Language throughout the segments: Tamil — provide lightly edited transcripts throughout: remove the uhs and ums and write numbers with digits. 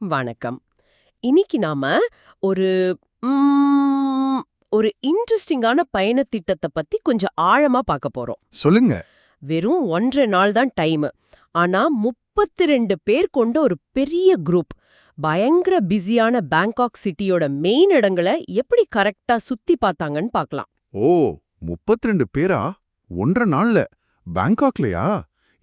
வணக்கம். இன்னைக்கு நாம ஒரு ம், ஒரு இன்ட்ரெஸ்டிங்கான பயண திட்டத்தை பத்தி கொஞ்சம் ஆழமா பார்க்க போறோம். சொல்லுங்க. வெறும் 1.5 நாள் தான் டைம். ஆனா 32 பேர் கொண்ட ஒரு பெரிய குரூப் பயங்கர பிஸியான பேங்காக் சிட்டியோட மெயின் இடங்களை எப்படி கரெக்டா சுத்தி பார்த்தாங்கன்னு பார்க்கலாம். ஓ, 32 பேரா? 1.5 நாள்ல பேங்காக்லயா?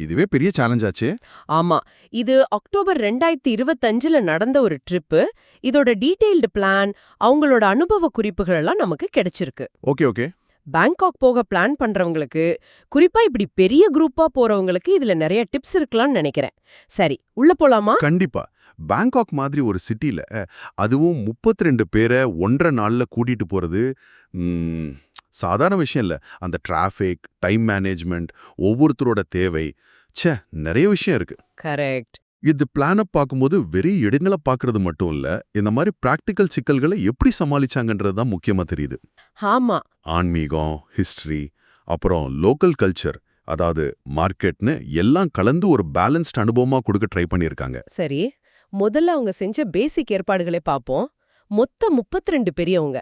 இதுவே பெரிய சேலஞ்ச் ஆச்சே. ஆமா, இது அக்டோபர் 2025ல நடந்த ஒரு ட்ரிப்பு. இதோட டீடைல்டு பிளான், அவங்களோட அனுபவ குறிப்புகள் எல்லாம் நமக்கு கிடைச்சிருக்கு. Okay okay. பேங்காக் போக பிளான் பண்றவங்களுக்கு, குறிப்பா இப்படி பெரிய குரூப்பா போறவங்களுக்கு இதுல நிறைய டிப்ஸ் இருக்கலாம்னு நினைக்கிறேன். சரி, உள்ள போலாமா? கண்டிப்பா. பேங்காக் மாதிரி ஒரு சிட்டில அதுவும் 32 பேரை 1.5 நாள்ல கூட்டிட்டு போறது சாதாரண விஷயம் இல்ல. அந்த டிராஃபிக், டைம் மேனேஜ்மெண்ட், ஒவ்வொருத்தரோட தேவை, ச்சே நிறைய விஷயம் இருக்கு. கரெக்ட். இது பிளான பார்க்கும்போது வெறும் இடங்களை பார்க்கறது மட்டும் இல்ல, இந்த மாதிரி பிராக்டிக்கல் சிக்கல்களை எப்படி சமாளிச்சாங்கன்றது தான் முக்கியமா தெரியுது. ஆமா. ஆன்மீகம், ஹிஸ்டரி, அப்புறம் லோக்கல் கல்ச்சர், அதாவது மார்க்கெட்னு எல்லாம் கலந்து ஒரு பேலன்ஸ்ட் அனுபவமா கொடுக்க ட்ரை பண்ணியிருக்காங்க. சரி, முதல்ல அவங்க செஞ்ச பேசிக் ஏற்பாடுகளை பார்ப்போம். மொத்த 32 பெரியவங்க.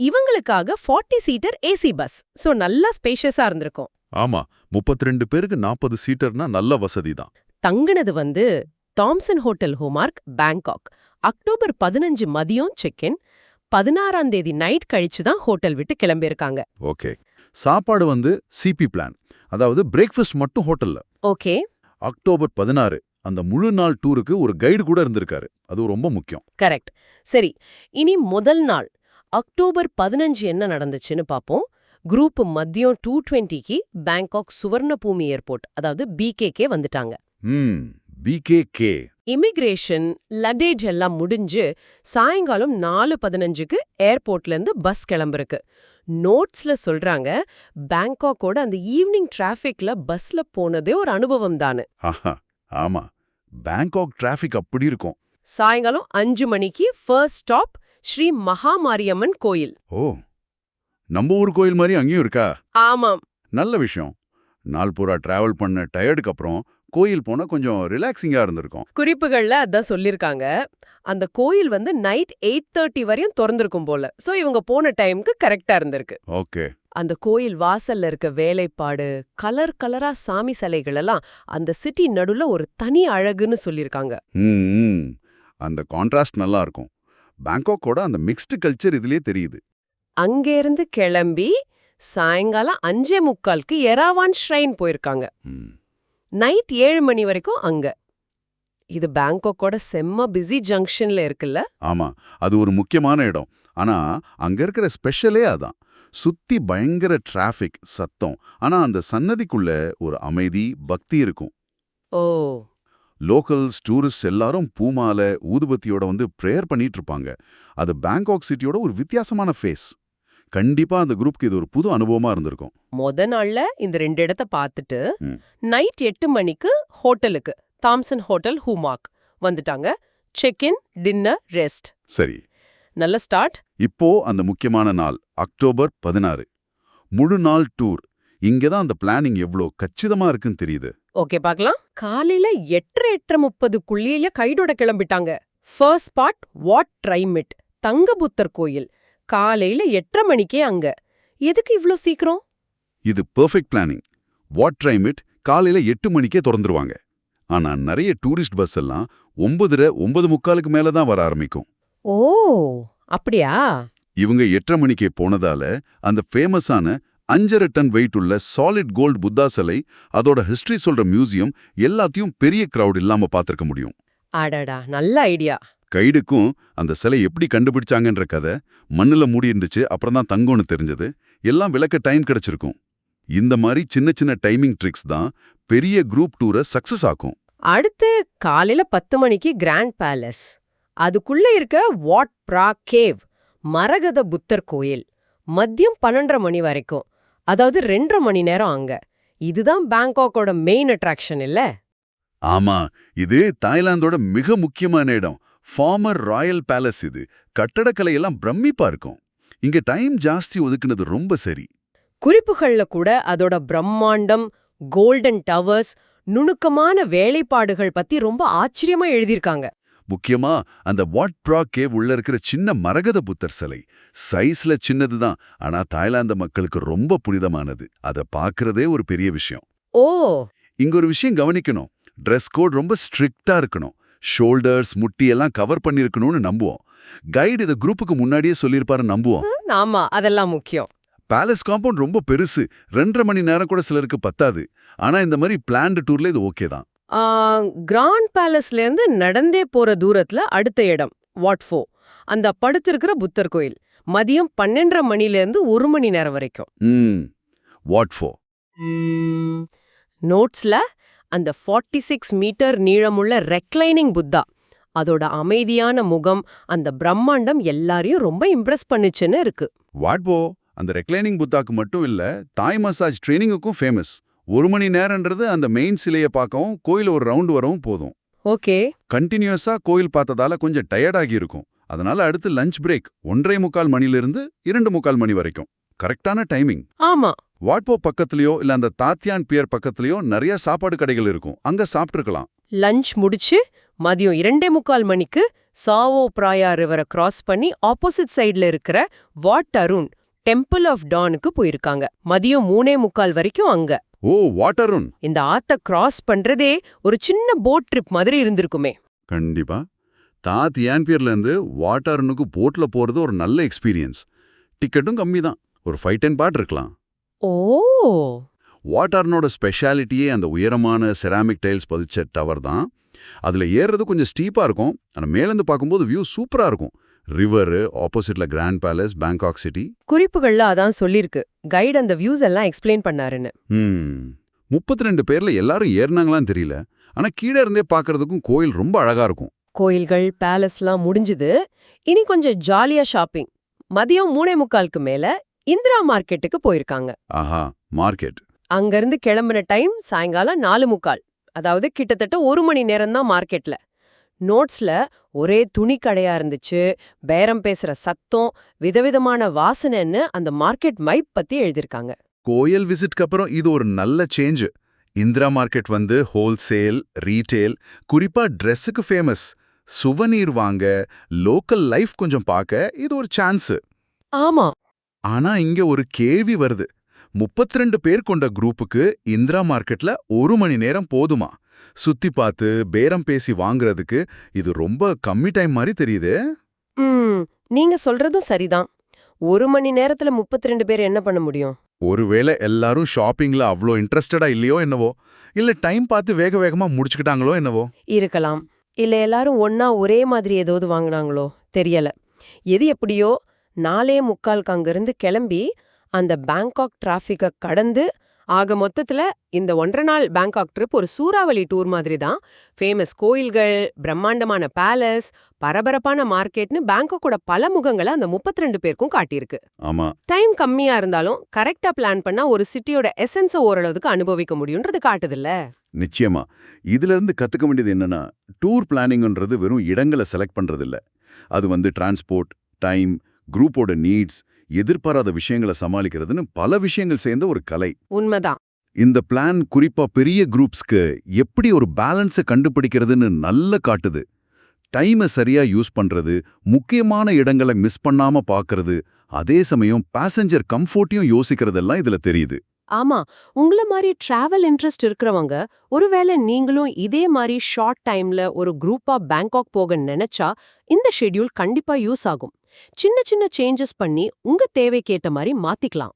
இவங்களுக்காக 40 சீட்டர் ஏசி பஸ். சோ நல்லா ஸ்பேஷியஸா இருந்திருக்கும். ஆமா, 32 பேருக்கு 40 சீட்டர்னா நல்ல வசதி தான். தங்குனது வந்து தாம்சன் ஹோட்டல் ஹோமார்க், பேங்காக். அக்டோபர் 15 மதியம் செக்-இன். 16ஆம் தேதி நைட் கழிச்சு தான் ஹோட்டல் விட்டு கிளம்பியிருக்காங்க. ஓகே. சாப்பாடு வந்து சிபி பிளான், அதாவது பிரேக்ஃபாஸ்ட் மட்டும் ஹோட்டல்ல. ஓகே. அக்டோபர் 16 அந்த முழு நாள் டூருக்கு ஒரு கைடு கூட இருந்திருக்காரு. அது ரொம்ப முக்கியம். கரெக்ட். சரி, இனி முதல் நாள் அக்டோபர் 15 என்ன நடந்துச்சுன்னு பாப்போம். குரூப் மதியம் 2:20க்கு பேங்காக் சுவர்ணபூமி ஏர்போர்ட், அதாவது பிகேகே வந்துட்டாங்க. பிகேகே. இமிகிரேஷன், லக்கேஜ் எல்லாம் முடிஞ்சு சாயங்காலம் 4:15க்கு ஏர்போர்ட்ல இருந்து பஸ் கிளம்பிருக்கு. நோட்ஸ்ல சொல்றாங்க, பேங்காக்கோட அந்த ஈவினிங் டிராஃபிக்ல பஸ்ல போனதே ஒரு அனுபவம் தானு. ஆமா, பேங்காக் டிராஃபிக் அப்படி இருக்கும். சாயங்காலம் 5 மணிக்கு ஃபர்ஸ்ட் ஸ்டாப் ஸ்ரீ மகாமாரியம்மன் கோயில். ஓ, நம்ம ஊர் கோயில் மாதிரி அங்கேயும் இருக்கா? ஆமாம். நல்ல விஷயம். நாள் பூரா டிராவல் பண்ண டயர்டுக்கு அப்புறம் கோயில் போனா கொஞ்சம் ரிலாக்ஸிங்கா இருந்திருக்கும். குறிப்புகள்ல அதான் சொல்லிருக்காங்க. அந்த கோயில் வந்து நைட் 8:30 வரையும் திறந்திருக்கும் போல. சோ இவங்க போன டைம்க்கு கரெக்டா இருந்திருக்கு. ஓகே. அந்த கோயில் வாசல்ல இருக்க வேலைப்பாடு, கலர் கலரா சாமி சிலைகள் எல்லாம் அந்த சிட்டி நடுல ஒரு தனி அழகுன்னு சொல்லிருக்காங்க. அந்த கான்ட்ராஸ்ட் நல்லா இருக்கும். பேங்காக்கோட அந்த மிக்ஸ்டு கல்ச்சர் இதுலயே தெரியுது. அங்கேருந்து கிளம்பி சாயங்காலம் 5:45க்கு எராவான் ஷ்ரைன் போயிருக்காங்க. நைட் 7 மணி வரைக்கும் அங்க. இது பேங்காக்கோட செம்ம பிஸி ஜங்ஷன்ல இருக்குல்ல? ஆமா, அது ஒரு முக்கியமான இடம். ஆனா அங்க இருக்கிற ஸ்பெஷலே அதான். சுத்தி பயங்கர டிராஃபிக், சத்தம். ஆனா அந்த சன்னதிக்குள்ள ஒரு அமைதி, பக்தி இருக்கும். ஓ. லோக்கல்ஸ், டூரிஸ்ட் எல்லாரும் பூமாலை, ஊதுபத்தியோட வந்து ப்ரேயர் பண்ணிட்டு இருப்பாங்க. அது பேங்காக் சிட்டியோட ஒரு வித்தியாசமான ஃபேஸ். கண்டிப்பா அந்த குரூப்க்கு இது ஒரு புது அனுபவமா இருந்திருக்கும். முத நாள்ல இந்த 2 இடத்த பார்த்துட்டு நைட் 8 மணிக்கு ஹோட்டலுக்கு, தாம்சன் ஹோட்டல் ஹூமார்க் வந்துட்டாங்க. Check-in, dinner, rest. சரி, நல்ல ஸ்டார்ட். இப்போ அந்த முக்கியமான நாள் அக்டோபர் 16, முழு நாள் டூர். இங்கதான் அந்த பிளானிங் எவ்வளோ கச்சிதமா இருக்குன்னு தெரியுது. ஓகே, பார்க்கலாம். காலையில 8:30 கைடோட கிளம்பிட்டாங்க. ஃபர்ஸ்ட் ஸ்பாட் வாட் ட்ரைமிட், தங்கபுத்தர் கோயில். காலையில 8:30 மணிக்கே அங்க. எதுக்கு இவ்ளோ சீக்கிரம்? இது பெர்ஃபெக்ட் பிளானிங். வாட் ட்ரைமிட் காலையில 8 மணிக்கே திறந்துருவாங்க. ஆனா நிறைய டூரிஸ்ட் பஸ் எல்லாம் 9:30, 9:45க்கு மேல தான் வர ஆரம்பிக்கும். ஓ, அப்படியா? இவங்க 8:30 மணிக்கே போனதால அந்த ஃபேமஸான 5.5 டன் வெயிட் உள்ள சாலிட் கோல்ட் புத்தா சிலை, அதோட ஹிஸ்டரி சொல்ற மியூசியம் எல்லாத்தையும் பெரிய கிரவுட் இல்லாம பார்த்திருக்க முடியும். அடடா, நல்ல ஐடியா. கைடுக்கும் அந்த சிலை எப்படி கண்டுபிடிச்சாங்கன்ற கதை, மண்ணுல மூடி இருந்துச்சு, அப்புறம் தான் தங்கம்னு தெரிஞ்சது, எல்லாம் விளக்க டைம் கிடைச்சிருக்கும். இந்த மாதிரி சின்ன சின்ன டைமிங் ட்ரிக்ஸ் தான் பெரிய குரூப் டூரை சக்சஸ் ஆக்கும். அடுத்து காலையில 10 மணிக்கு கிராண்ட் பேலஸ். அதுக்குள்ள இருக்க வாட் பிரா கேவ், மரகத புத்தர் கோயில். மதியம் 12:30 மணி வரைக்கும், அதாவது 2.5 மணி நேரம் அங்க. இதுதான் பேங்காக்கோட மெயின் அட்ராக்ஷன் இல்ல? ஆமா, இது தாய்லாந்தோட மிக முக்கியமான இடம். Former royal palace. இது கட்டடக்கலையெல்லாம் பிரமிப்பா இருக்கும். இங்க டைம் ஜாஸ்தி ஒதுக்குனது ரொம்ப சரி. குறிப்புகள்ல கூட அதோட பிரம்மாண்டம், கோல்டன் டவர்ஸ், நுணுக்கமான வேலைப்பாடுகள் பத்தி ரொம்ப ஆச்சரியமா எழுதியிருக்காங்க. முக்கியமா அந்த வாட் ப்ரா கேவ் உள்ள இருக்கிற சின்ன மரகத புத்தர் சிலை சைஸ்ல சின்னதுதான், ஆனா தாய்லாந்து மக்களுக்கு ரொம்ப புனிதமானது. அதை பார்க்கறதே ஒரு பெரிய விஷயம். ஓ இங்க ஒரு விஷயம் கவனிக்கணும். Dress கோட் ரொம்ப ஸ்ட்ரிக்டா இருக்கணும். ஷோல்டர்ஸ் முட்டி எல்லாம் கவர் பண்ணிருக்கணும்னு நம்புவோம். கைடு இதை குரூப்புக்கு முன்னாடியே சொல்லியிருப்பாரு நம்புவோம். ஆமா அதெல்லாம் முக்கியம். பேலஸ் காம்பவுண்ட் ரொம்ப பெருசு, 2.5 மணி நேரம் கூட சிலருக்கு பத்தாது. ஆனா இந்த மாதிரி பிளான்டு டூர்ல இது ஓகே தான். கிராண்ட் பேலஸ்ல இருந்து நடந்தே போற தூரத்துல அடுத்த இடம் வாட்ஃபோ, அந்த படுத்திருக்கிற புத்தர் கோயில். மதியம் 12:30 மணில இருந்து 1 மணி நேரம் வரைக்கும். வாட் ஃபோ நோட்ஸ்ல அந்த 46 மீட்டர் நீளமுள்ள ரெக்லைனிங் புத்தா, அதோட அமைதியான முகம், அந்த பிரம்மாண்டம் எல்லாரையும் ரொம்ப இம்ப்ரெஸ் பண்ணுச்சுன்னு இருக்கு. வாட்போ அந்த ரெக்லைனிங் புத்தாக்கு மட்டும் இல்ல, தாய் மசாஜ் ட்ரைனிங்குக்கும் ஃபேமஸ். 1 மணி நேரம்ன்றது அந்த மெயின் சிலையை பார்க்கவும் கோயில் ஒரு ரவுண்டு வரவும் போதும். ஓகே. கண்டினியூஸா கோயில் பார்த்ததால கொஞ்சம் டயர்டாகி இருக்கும். அதனால அடுத்து லஞ்ச் பிரேக் 1:45 மணிலிருந்து 2:45 மணி வரைக்கும். கரெக்டான டைமிங். ஆமா. வாட்போ பக்கத்துலயோ இல்ல அந்த தாத்தியான் பியர் பக்கத்துலயோ நிறைய சாப்பாடு கடைகள் இருக்கும், அங்க சாப்பிட்டுருக்கலாம். லஞ்ச் முடிச்சு மதியம் 2:45 மணிக்கு சாவோ பிராயா ரிவரை கிராஸ் பண்ணி ஆப்போசிட் சைடுல இருக்கிற வாட் அருண் டெம்பிள் ஆஃப் டானுக்கு போயிருக்காங்க. மதியம் 3:45 வரைக்கும் அங்க. ஓ வாட்டருன். இந்த ஆத்த கிராஸ் பண்றதே ஒரு சின்ன போட் ட்ரிப் மாதிரி இருந்திருக்குமே. கண்டிப்பா. தாத்தியான் பியர்ல இருந்து வாட்டருனுக்கு போட்ல போறது ஒரு நல்ல எக்ஸ்பீரியன்ஸ். டிக்கெட்டும் கம்மி தான், ஒரு 5-10 பாட் இருக்கலாம். ஓ வாட்டர்னோட ஸ்பெஷாலிட்டியே அந்த உயரமான செராமிக் டைல்ஸ் பதிச்ச டவர் தான். அதுல ஏறுறது கொஞ்சம் ஸ்டீப்பா இருக்கும், ஆனா மேலேருந்து பார்க்கும்போது வியூ சூப்பரா இருக்கும். ரிவர், ஆப்போசிட்ல கிராண்ட் பேலஸ், பேங்காக் சிட்டி. குறிப்புகள்ல அதான் சொல்லிருக்கு. கைடு அந்த வியூஸ் எல்லாம் எக்ஸ்பிளைன் பண்ணாருன்னு. 32 பேர்ல எல்லாரும் ஏறினாங்களான்னு தெரியல, ஆனா கீழே இருந்தே பார்க்கறதுக்கும் கோயில் ரொம்ப அழகா இருக்கும். கோயில்கள் பேலஸ்லாம் முடிஞ்சுது. இனி கொஞ்சம் ஜாலியா ஷாப்பிங். மதியம் 3:45க்கு மேல இந்திரா மார்க்கெட்டுக்கு போயிருக்காங்க. ஆஹா, மார்க்கெட். அங்கிருந்து கிளம்பின டைம் சாயங்காலம் 4:45. அதாவது கிட்டத்தட்ட 1 மணி நேரம் தான் மார்க்கெட்ல. நோட்ஸ்ல ஒரே துணி கடையா இருந்துச்சு, பேரம் பேசுற சத்தம், விதவிதமான வாசனைன்னு அந்த மார்க்கெட் மைப் பத்தி எழுதிருக்காங்க. கோயில் விசிட்க்கு அப்புறம் இது ஒரு நல்ல சேஞ்ச். இந்திரா மார்க்கெட் வந்து ஹோல்சேல், ரீட்டெயில், குறிப்பா ட்ரெஸ்ஸுக்கு ஃபேமஸ். சுவனீர் வாங்க, லோக்கல் லைஃப் கொஞ்சம் பார்க்க இது ஒரு சான்ஸ். ஆமா. ஆனா இங்க ஒரு கேள்வி வருது. 32 பேர் கொண்ட குரூப்புக்கு இந்திரா மார்க்கெட்ல 1 மணி நேரம் போதுமா? சுத்தி பார்த்து பேரம் பேசி வாங்குறதுக்கு இது ரொம்ப கம்மி டைம் மாதிரி தெரியுது. நீங்க சொல்றதும் சரிதான். 1 மணி நேரத்துல 32 பேர் என்ன பண்ண முடியும்? ஒருவேளை எல்லாரும் ஷாப்பிங்ல அவ்ளோ இன்ட்ரெஸ்டடா இல்லையோ என்னவோ, இல்ல டைம் பார்த்து வேக வேகமா முடிச்சுக்கிட்டாங்களோ என்னவோ. இருக்கலாம். இல்ல எல்லாரும் ஒன்னா ஒரே மாதிரி ஏதாவது வாங்குனாங்களோ தெரியல. எது எப்படியோ 4:45க்கு அங்கிருந்து கிளம்பி அந்த பேங்காக் டிராஃபிக்கை கடந்து, ஆக மொத்தத்துல இந்த 1.5 நாள் பேங்காக் ட்ரிப் ஒரு சூறாவளி டூர் மாதிரி தான். ஃபேமஸ் கோயில்கள், பிரம்மாண்டமான பேலஸ், பரபரப்பான மார்க்கெட்னு பேங்காக்கோட பல முகங்களை அந்த 32 பேருக்கும் காட்டியிருக்கு. ஆமா. டைம் கம்மியா இருந்தாலும் கரெக்டா பிளான் பண்ணா ஒரு சிட்டியோட எசன்ஸை ஓரளவுக்கு அனுபவிக்க முடியும்ன்றது காட்டுதுல்ல. நிச்சயமா. இதுல இருந்து கத்துக்க வேண்டியது என்னன்னா, டூர் பிளானிங்ன்றது வெறும் இடங்களை செலக்ட் பண்றது இல்ல. அது வந்து டிரான்ஸ்போர்ட், டைம், குரூப்போட நீட்ஸ், எதிர்பாராத விஷயங்களை சமாளிக்கிறதுன்னு பல விஷயங்கள் சேர்ந்த ஒரு கலை. உண்மைதான். இந்த பிளான் குறிப்பா பெரிய குரூப்ஸ்க்கு எப்படி ஒரு பேலன்ஸை கண்டுபிடிக்கிறதுன்னு நல்லா காட்டுது. டைமை சரியா யூஸ் பண்றது, முக்கியமான இடங்களை மிஸ் பண்ணாம பார்க்கறது, அதே சமயம் பேசஞ்சர் கம்ஃபோர்ட்டையும் யோசிக்கிறதெல்லாம் இதுல தெரியுது. ஆமா, உங்கள மாதிரி டிராவல் இன்ட்ரெஸ்ட் இருக்கிறவங்க, ஒருவேளை நீங்களும் இதே மாதிரி ஷார்ட் டைம்ல ஒரு குரூப்பா பேங்காக் போக நினைச்சா இந்த ஷெட்யூல் கண்டிப்பா யூஸ் ஆகும். சின்ன சின்ன சேஞ்சஸ் பண்ணி உங்க தேவைக்கேத்த மாதிரி மாத்திக்கலாம்.